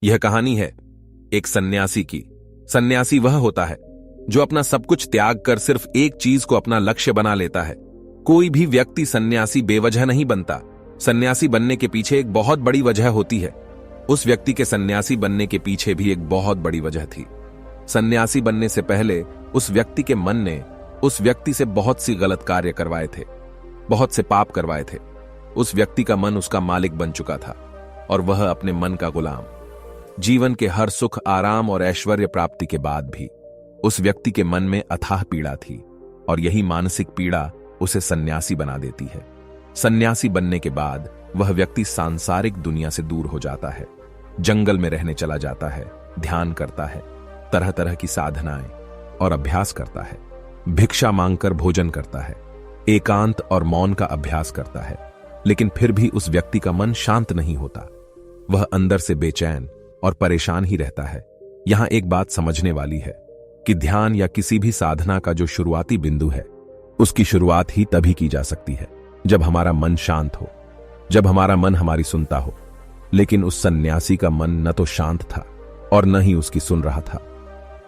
यह कहानी है एक सन्यासी की। सन्यासी वह होता है जो अपना सब कुछ त्याग कर सिर्फ एक चीज को अपना लक्ष्य बना लेता है। कोई भी व्यक्ति सन्यासी बेवजह नहीं बनता। सन्यासी बनने के पीछे एक बहुत बड़ी वजह होती है। उस व्यक्ति के सन्यासी बनने के पीछे भी एक बहुत बड़ी वजह थी। सन्यासी बनने से पहले उस व्यक्ति के मन ने उस व्यक्ति से बहुत सी गलत कार्य करवाए थे, बहुत से पाप करवाए थे। उस व्यक्ति का मन उसका मालिक बन चुका था और वह अपने मन का गुलाम। जीवन के हर सुख, आराम और ऐश्वर्य प्राप्ति के बाद भी उस व्यक्ति के मन में अथाह पीड़ा थी और यही मानसिक पीड़ा उसे सन्यासी बना देती है। सन्यासी बनने के बाद वह व्यक्ति सांसारिक दुनिया से दूर हो जाता है, जंगल में रहने चला जाता है, ध्यान करता है, तरह तरह की साधनाएं और अभ्यास करता है, भिक्षा मांगकर भोजन करता है, एकांत और मौन का अभ्यास करता है। लेकिन फिर भी उस व्यक्ति का मन शांत नहीं होता। वह अंदर से बेचैन और परेशान ही रहता है। यहां एक बात समझने वाली है कि ध्यान या किसी भी साधना का जो शुरुआती बिंदु है, उसकी शुरुआत ही तभी की जा सकती है जब हमारा मन शांत हो, जब हमारा मन हमारी सुनता हो। लेकिन उस सन्यासी का मन न तो शांत था और न ही उसकी सुन रहा था।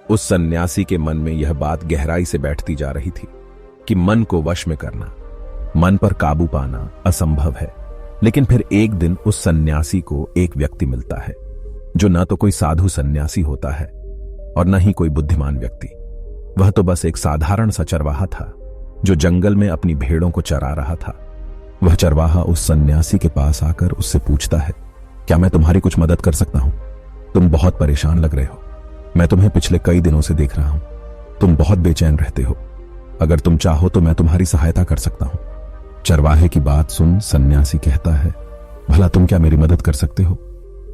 उस सन्यासी के मन में यह बात गहराई से बैठती जा रही थी कि मन को वश में करना, मन पर काबू पाना असंभव है। लेकिन फिर एक दिन उस सन्यासी को एक व्यक्ति मिलता है जो न तो कोई साधु सन्यासी होता है और न ही कोई बुद्धिमान व्यक्ति। वह तो बस एक साधारण सा चरवाहा था जो जंगल में अपनी भेड़ों को चरा रहा था। वह चरवाहा उस सन्यासी के पास आकर उससे पूछता है, क्या मैं तुम्हारी कुछ मदद कर सकता हूं? तुम बहुत परेशान लग रहे हो। मैं तुम्हें पिछले कई दिनों से देख रहा हूं। तुम बहुत बेचैन रहते हो। अगर तुम चाहो तो मैं तुम्हारी सहायता कर सकता हूं। चरवाहे की बात सुन सन्यासी कहता है, भला तुम क्या मेरी मदद कर सकते हो?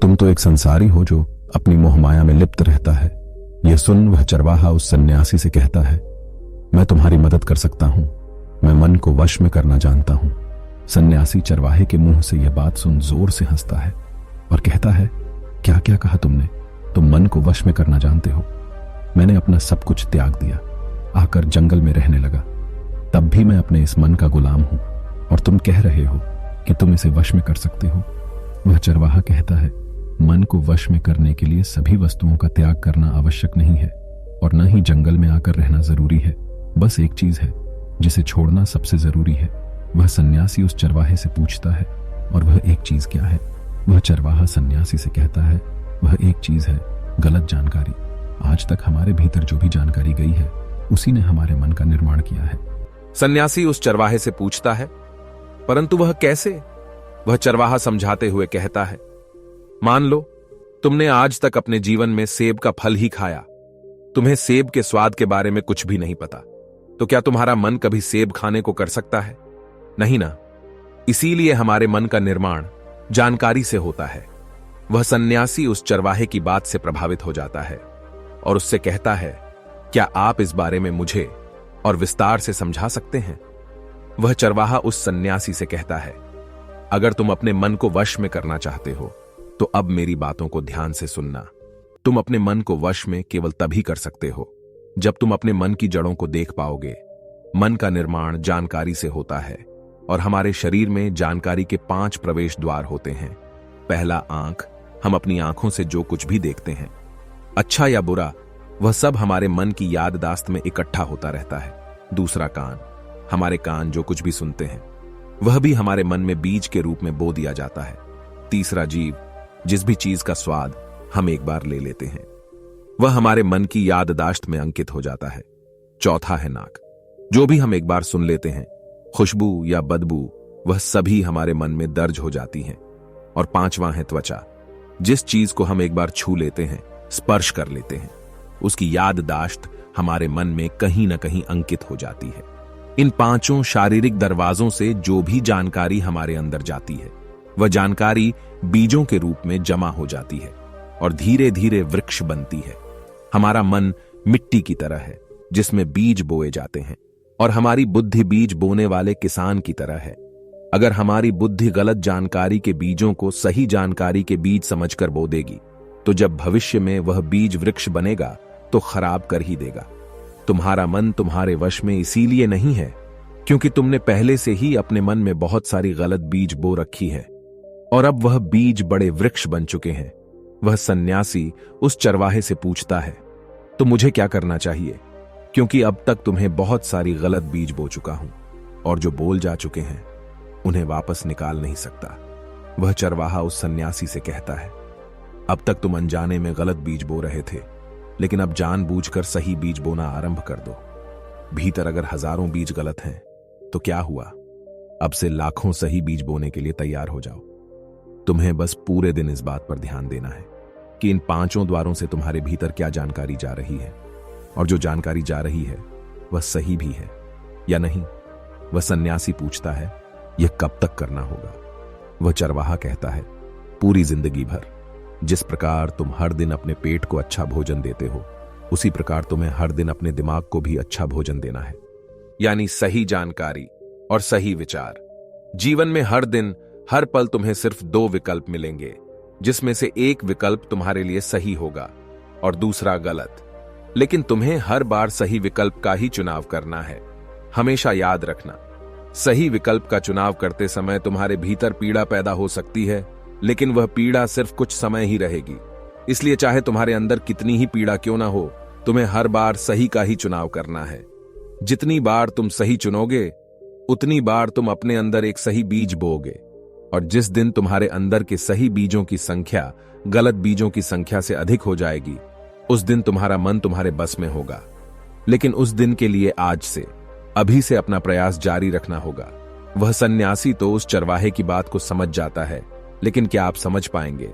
तुम तो एक संसारी हो जो अपनी मोहमाया में लिप्त रहता है। यह सुन वह चरवाहा उस सन्यासी से कहता है, मैं तुम्हारी मदद कर सकता हूं। मैं मन को वश में करना जानता हूं। सन्यासी चरवाहे के मुंह से यह बात सुन जोर से हंसता है और कहता है, क्या क्या कहा तुमने? तुम मन को वश में करना जानते हो? मैंने अपना सब कुछ त्याग दिया, आकर जंगल में रहने लगा। तब भी मैं अपने इस मन का गुलाम हूं और तुम कह रहे हो कि तुम इसे वश में कर सकते हो। वह चरवाहा कहता है, मन को वश में करने के लिए सभी वस्तुओं का त्याग करना आवश्यक नहीं है और न ही जंगल में आकर रहना जरूरी है। बस एक चीज है जिसे छोड़ना सबसे जरूरी है। वह सन्यासी उस चरवाहे से पूछता है, और वह एक चीज क्या है? वह चरवाहा सन्यासी से कहता है, वह एक चीज है गलत जानकारी। आज तक हमारे भीतर जो भी जानकारी गई है उसी ने हमारे मन का निर्माण किया है। सन्यासी उस चरवाहे से पूछता है, परंतु वह कैसे? वह चरवाहा समझाते हुए कहता है, मान लो तुमने आज तक अपने जीवन में सेब का फल ही खाया। तुम्हें सेब के स्वाद के बारे में कुछ भी नहीं पता। तो क्या तुम्हारा मन कभी सेब खाने को कर सकता है? नहीं ना। इसीलिए हमारे मन का निर्माण जानकारी से होता है। वह सन्यासी उस चरवाहे की बात से प्रभावित हो जाता है और उससे कहता है, क्या आप इस बारे में मुझे और विस्तार से समझा सकते हैं? वह चरवाहा उस सन्यासी से कहता है, अगर तुम अपने मन को वश में करना चाहते हो तो अब मेरी बातों को ध्यान से सुनना। तुम अपने मन को वश में केवल तभी कर सकते हो जब तुम अपने मन की जड़ों को देख पाओगे। मन का निर्माण जानकारी से होता है और हमारे शरीर में जानकारी के 5 प्रवेश द्वार होते हैं। पहला आंख, हम अपनी आंखों से जो कुछ भी देखते हैं, अच्छा या बुरा, वह सब हमारे मन की याददाश्त में इकट्ठा होता रहता है। दूसरा कान, हमारे कान जो कुछ भी सुनते हैं वह भी हमारे मन में बीज के रूप में बो दिया जाता है। तीसरा जीव, जिस भी चीज का स्वाद हम एक बार ले लेते हैं वह हमारे मन की याददाश्त में अंकित हो जाता है। चौथा है नाक, जो भी हम एक बार सुन लेते हैं, खुशबू या बदबू, वह सभी हमारे मन में दर्ज हो जाती हैं। और पांचवां है त्वचा, जिस चीज को हम एक बार छू लेते हैं, स्पर्श कर लेते हैं, उसकी याददाश्त हमारे मन में कहीं ना कहीं अंकित हो जाती है। इन 5 शारीरिक दरवाजों से जो भी जानकारी हमारे अंदर जाती है वह जानकारी बीजों के रूप में जमा हो जाती है और धीरे धीरे वृक्ष बनती है। हमारा मन मिट्टी की तरह है जिसमें बीज बोए जाते हैं और हमारी बुद्धि बीज बोने वाले किसान की तरह है। अगर हमारी बुद्धि गलत जानकारी के बीजों को सही जानकारी के बीज समझकर बो देगी तो जब भविष्य में वह बीज वृक्ष बनेगा तो खराब कर ही देगा। तुम्हारा मन तुम्हारे वश में इसीलिए नहीं है क्योंकि तुमने पहले से ही अपने मन में बहुत सारी गलत बीज बो रखी है और अब वह बीज बड़े वृक्ष बन चुके हैं। वह सन्यासी उस चरवाहे से पूछता है, तो मुझे क्या करना चाहिए, क्योंकि अब तक तुम्हें बहुत सारी गलत बीज बो चुका हूं और जो बोल जा चुके हैं उन्हें वापस निकाल नहीं सकता। वह चरवाहा उस सन्यासी से कहता है, अब तक तुम अनजाने में गलत बीज बो रहे थे, लेकिन अब जानबूझकर सही बीज बोना आरंभ कर दो। भीतर अगर हजारों बीज गलत हैं तो क्या हुआ, अब से लाखों सही बीज बोने के लिए तैयार हो जाओ। तुम्हें बस पूरे दिन इस बात पर ध्यान देना है कि इन 5 द्वारों से तुम्हारे भीतर क्या जानकारी जा रही है, और जो जानकारी जा रही है वह सही भी है या नहीं। वह सन्यासी पूछता है, यह कब तक करना होगा? वह चरवाहा कहता है, पूरी जिंदगी भर। जिस प्रकार तुम हर दिन अपने पेट को अच्छा भोजन देते हो, उसी प्रकार तुम्हें हर दिन अपने दिमाग को भी अच्छा भोजन देना है, यानी सही जानकारी और सही विचार। जीवन में हर दिन हर पल तुम्हें सिर्फ 2 विकल्प मिलेंगे, जिसमें से एक विकल्प तुम्हारे लिए सही होगा और दूसरा गलत, लेकिन तुम्हें हर बार सही विकल्प का ही चुनाव करना है। हमेशा याद रखना, सही विकल्प का चुनाव करते समय तुम्हारे भीतर पीड़ा पैदा हो सकती है, लेकिन वह पीड़ा सिर्फ कुछ समय ही रहेगी। इसलिए चाहे तुम्हारे अंदर कितनी ही पीड़ा क्यों ना हो, तुम्हें हर बार सही का ही चुनाव करना है। जितनी बार तुम सही चुनोगे, उतनी बार तुम अपने अंदर एक सही बीज बोओगे, और जिस दिन तुम्हारे अंदर के सही बीजों की संख्या गलत बीजों की संख्या से अधिक हो जाएगी, उस दिन तुम्हारा मन तुम्हारे बस में होगा। लेकिन उस दिन के लिए आज से, अभी से अपना प्रयास जारी रखना होगा। वह सन्यासी तो उस चरवाहे की बात को समझ जाता है, लेकिन क्या आप समझ पाएंगे